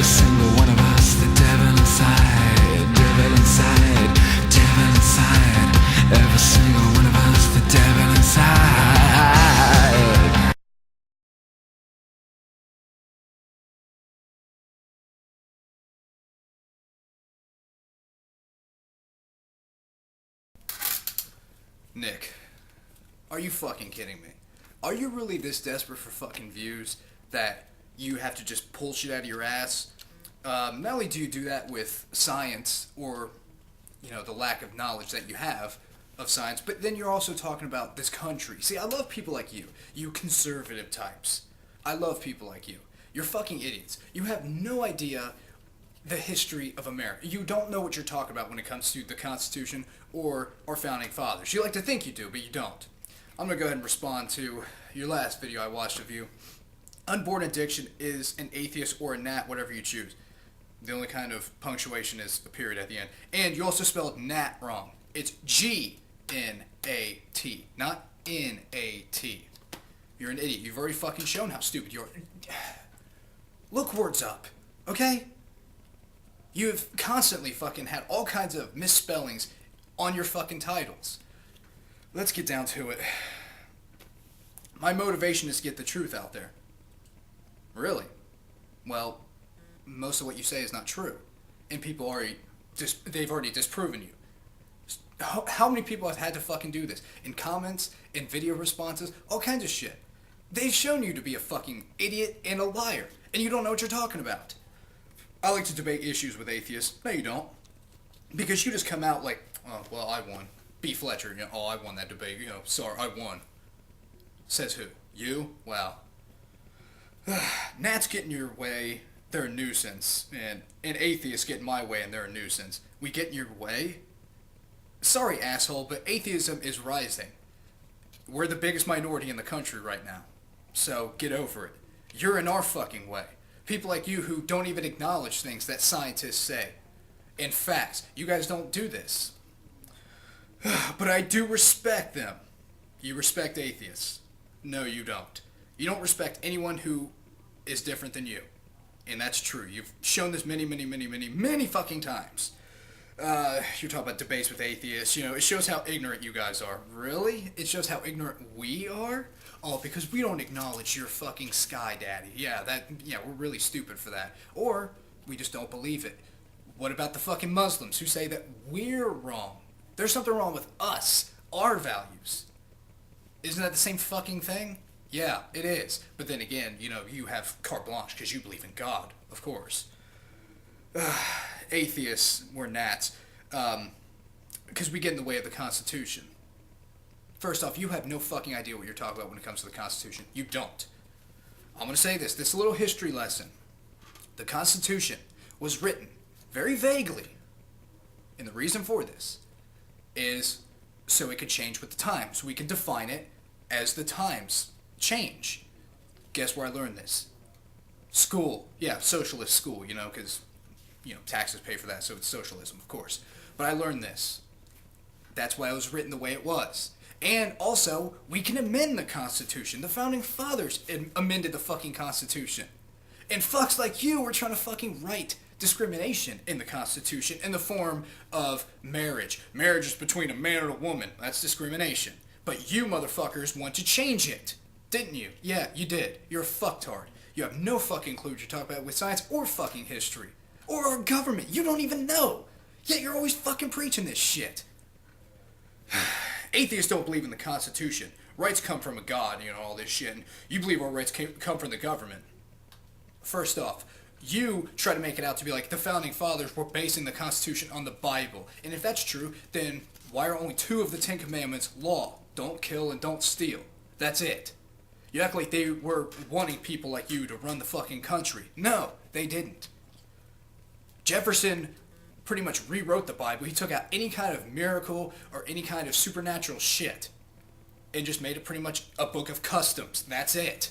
Every single one of us, the devil inside, devil inside, devil inside. Every single one of us, the devil inside. Nick, are you fucking kidding me? Are you really this desperate for fucking views that you have to just pull shit out of your ass? Not only do you do that with science or, the lack of knowledge that you have of science, but then you're also talking about this country. See, I love people like you conservative types. I love people like you. You're fucking idiots. You have no idea the history of America. You don't know what you're talking about when it comes to the Constitution or our founding fathers. You like to think you do, but you don't. I'm going to go ahead and respond to your last video I watched of you. Unborn addiction is an atheist or a nat, whatever you choose. The only kind of punctuation is a period at the end. And you also spelled nat wrong. It's G-N-A-T, not N-A-T. You're an idiot. You've already fucking shown how stupid you are. Look words up, okay? You've constantly fucking had all kinds of misspellings on your fucking titles. Let's get down to it. My motivation is to get the truth out there. Really? Well, most of what you say is not true. And people they've already disproven you. How many people have had to fucking do this? In comments, in video responses, all kinds of shit. They've shown you to be a fucking idiot and a liar. And you don't know what you're talking about. I like to debate issues with atheists. No, you don't. Because you just come out like, oh, well, I won. B. Fletcher, oh, I won that debate. Sorry, I won. Says who? You? Wow. Nats get in your way, they're a nuisance. And atheists get in my way and they're a nuisance. We get in your way? Sorry, asshole, but atheism is rising. We're the biggest minority in the country right now. So, get over it. You're in our fucking way. People like you who don't even acknowledge things that scientists say. In fact, you guys don't do this. But I do respect them. You respect atheists. No, you don't. You don't respect anyone who is different than you. And that's true. You've shown this many fucking times. You're talking about debates with atheists. It shows how ignorant you guys are. Really? It shows how ignorant we are? Oh, because we don't acknowledge your fucking sky daddy. Yeah, we're really stupid for that. Or, we just don't believe it. What about the fucking Muslims who say that we're wrong? There's something wrong with us, our values. Isn't that the same fucking thing? Yeah, it is. But then again, you have carte blanche because you believe in God, of course. Atheists, we're nats, because we get in the way of the Constitution. First off, you have no fucking idea what you're talking about when it comes to the Constitution. You don't. I'm going to say this little history lesson. The Constitution was written very vaguely, and the reason for this is so it could change with the times. We can define it as the times change. Guess where I learned this? School. Yeah, socialist school, because, taxes pay for that, so it's socialism, of course. But I learned this. That's why it was written the way it was. And also, we can amend the Constitution. The Founding Fathers amended the fucking Constitution. And fucks like you were trying to fucking write discrimination in the Constitution in the form of marriage. Marriage is between a man and a woman. That's discrimination. But you motherfuckers want to change it. Didn't you? Yeah, you did. You're a fucktard. You have no fucking clue what you're talking about with science or fucking history. Or our government. You don't even know. Yet you're always fucking preaching this shit. Atheists don't believe in the Constitution. Rights come from a god, all this shit. And you believe our rights come from the government. First off, you try to make it out to be like the Founding Fathers were basing the Constitution on the Bible. And if that's true, then why are only 2 of the 10 Commandments law? Don't kill and don't steal. That's it. You act like they were wanting people like you to run the fucking country. No, they didn't. Jefferson pretty much rewrote the Bible. He took out any kind of miracle or any kind of supernatural shit and just made it pretty much a book of customs. That's it.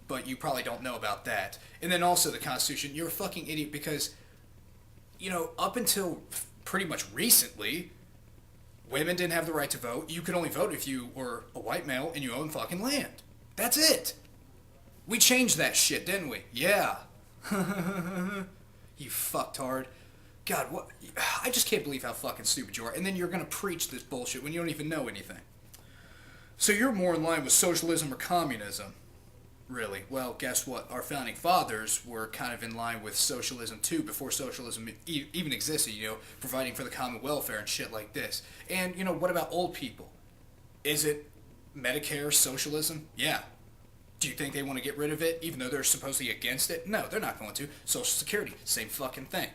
But you probably don't know about that. And then also the Constitution, you're a fucking idiot because, up until pretty much recently, women didn't have the right to vote. You could only vote if you were a white male and you owned fucking land. That's it. We changed that shit, didn't we? Yeah. You fucktard. God, what? I just can't believe how fucking stupid you are. And then you're gonna preach this bullshit when you don't even know anything. So you're more in line with socialism or communism. Really? Well, guess what? Our founding fathers were kind of in line with socialism too, before socialism even existed, providing for the common welfare and shit like this. And, what about old people? Is it Medicare socialism? Yeah. Do you think they want to get rid of it, even though they're supposedly against it? No, they're not going to. Social Security, same fucking thing.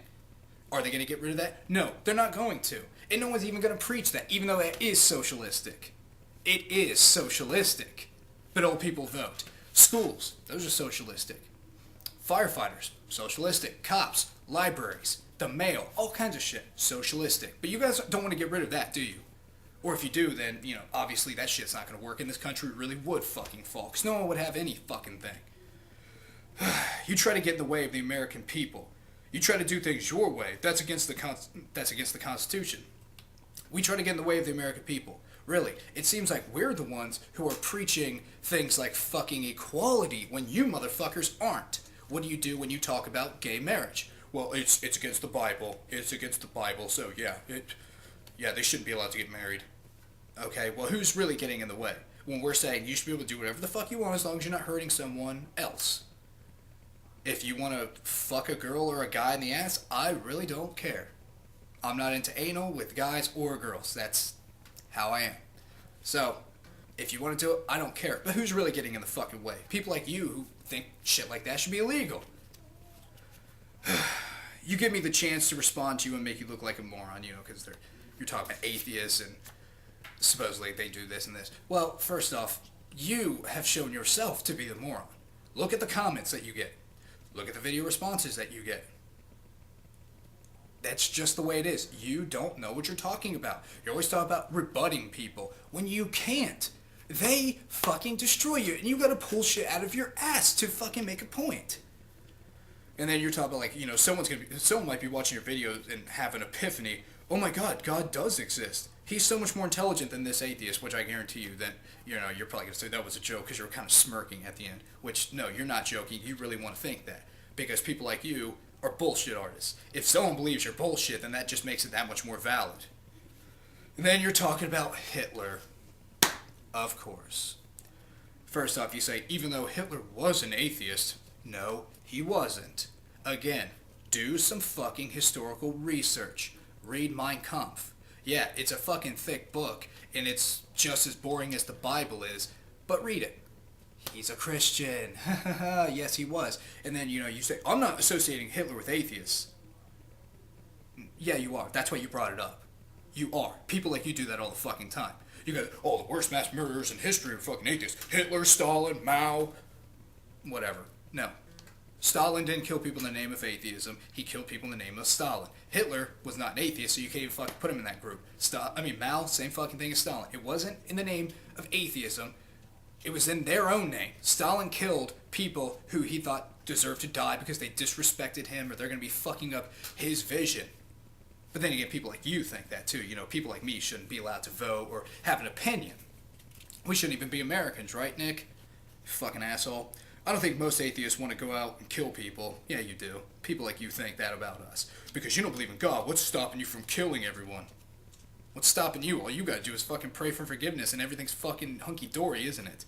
Are they going to get rid of that? No, they're not going to. And no one's even going to preach that, even though it is socialistic. It is socialistic. But old people vote. Schools, those are socialistic. Firefighters, socialistic. Cops, libraries, the mail, all kinds of shit, socialistic. But you guys don't want to get rid of that, do you? Or if you do, then, obviously that shit's not going to work, and this country really would fucking fall, because no one would have any fucking thing. You try to get in the way of the American people. You try to do things your way. That's against the Constitution. We try to get in the way of the American people. Really, it seems like we're the ones who are preaching things like fucking equality when you motherfuckers aren't. What do you do when you talk about gay marriage? Well, it's against the Bible. It's against the Bible, so yeah, they shouldn't be allowed to get married. Okay, well, who's really getting in the way? When we're saying you should be able to do whatever the fuck you want as long as you're not hurting someone else. If you want to fuck a girl or a guy in the ass, I really don't care. I'm not into anal with guys or girls. That's how I am. So, if you want to do it, I don't care. But who's really getting in the fucking way? People like you who think shit like that should be illegal. You give me the chance to respond to you and make you look like a moron, because you're talking about atheists and supposedly they do this and this. Well, first off, you have shown yourself to be the moron. Look at the comments that you get. Look at the video responses that you get. That's just the way it is. You don't know what you're talking about. You always talk about rebutting people when you can't. They fucking destroy you, and you gotta pull shit out of your ass to fucking make a point. And then you're talking about someone might be watching your videos and have an epiphany. Oh my God, God does exist. He's so much more intelligent than this atheist, which I guarantee you that, you're probably gonna say that was a joke because you were kind of smirking at the end. Which, no, you're not joking. You really want to think that. Because people like you are bullshit artists. If someone believes you're bullshit, then that just makes it that much more valid. And then you're talking about Hitler. Of course. First off, you say, even though Hitler was an atheist, no, he wasn't. Again, do some fucking historical research. Read Mein Kampf. Yeah, it's a fucking thick book, and it's just as boring as the Bible is, but read it. He's a Christian. Yes, he was. And then, you say, I'm not associating Hitler with atheists. Yeah, you are. That's why you brought it up. You are. People like you do that all the fucking time. You go, the worst mass murderers in history are fucking atheists. Hitler, Stalin, Mao, whatever. No. Stalin didn't kill people in the name of atheism. He killed people in the name of Stalin. Hitler was not an atheist, so you can't even fucking put him in that group. Mao, same fucking thing as Stalin. It wasn't in the name of atheism. It was in their own name. Stalin killed people who he thought deserved to die because they disrespected him or they're going to be fucking up his vision. But then again, people like you think that too. People like me shouldn't be allowed to vote or have an opinion. We shouldn't even be Americans, right, Nick? You fucking asshole. I don't think most atheists want to go out and kill people. Yeah, you do. People like you think that about us. Because you don't believe in God. What's stopping you from killing everyone? What's stopping you? All you gotta do is fucking pray for forgiveness and everything's fucking hunky-dory, isn't it?